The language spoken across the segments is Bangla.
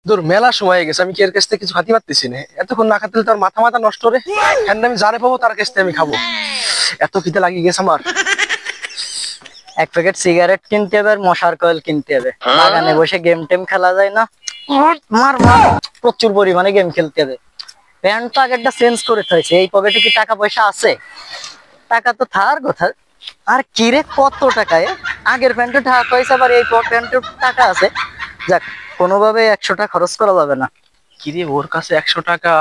তোর মেলা সময় হয়ে গেছে, আমি কি এর কাছ থেকে কিছু খাতে পারতেছি না। এতক্ষণ না খাতে তার মাথা মাথা নষ্ট রে। এখন আমি যারে পাবো তার কাছ থেকে আমি খাবো। এত খিদে লাগিয়ে গেছে আমার। এক প্যাকেট সিগারেট কিনতে হবে আর মশার কয়েল কিনতে হবে। বাগানে বসে গেম টেম খেলা যায় না। মার মার প্রচুর পরিমাণে গেম খেলতে হবে। প্যান্ট তো আগেরটা চেঞ্জ করে থইছে, এই পকেটে কি টাকা পয়সা আছে? টাকা তো থার কথা। আর কি রে, কত টাকায় আগের প্যান্টে টাকা পয়সা, আবার এই প্যান্টে টাকা আছে। যাক, কোনোভাবে 100 টাকা খরচ করা যাবে না। কি রে, ওর কাছে 100 টাকা?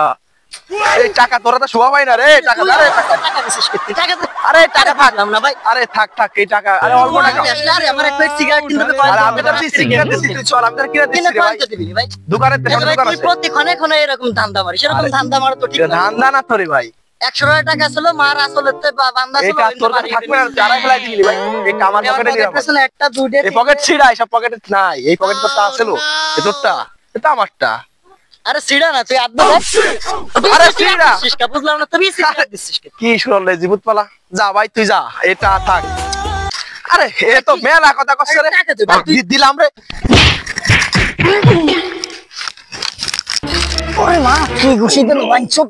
এই টাকা তোরা তো শোভা পাই না রে। টাকা আরে টাকা বিশেষ করতে টাকা আরে টাকা থাক থাকলাম না ভাই। আরে থাক থাক এই টাকা। আরে অল্প টাকা। আরে আমার এক প্যাকেট সিগারেট কিনতে হবে। আরে আমি তো সিগারেট দিছি, তুই চল আমি তোর কিনে দিচ্ছি রে ভাই। ভাই দোকানের থেকে দোকান তুই আছে। প্রতি ক্ষণে ক্ষণে এরকম ধান্দা মারিস, এরকম ধান্দা মারা তো ঠিক না। ধান্দা না তোরে ভাই। 100 টাকা ছিল মার, আসলে বান্দা ছিল। এটা তোর কাছে থাকবে না, যারাই ফেলাই দিবি ভাই। এটা আমার পকেটে নিয়ে পেছনে একটা দুইটা এই পকেট ছিড়া, সব পকেটে নাই। এই পকেট তো ছিল, এ তোরটা, এটা আমারটা। আরে সিড়া না, তুই আদবে আরে সিড়া শিশকা বুঝলাম না, তুই সিড়া দিছিস কি শুনলে জীবত পালা। যা ভাই তুই যা, এটা থাক। আরে এ তো মেলা কথা কষ্ট রে। দিলাম রে। ওরে মা, কি ঘুষি দিল ভাই। চুপ।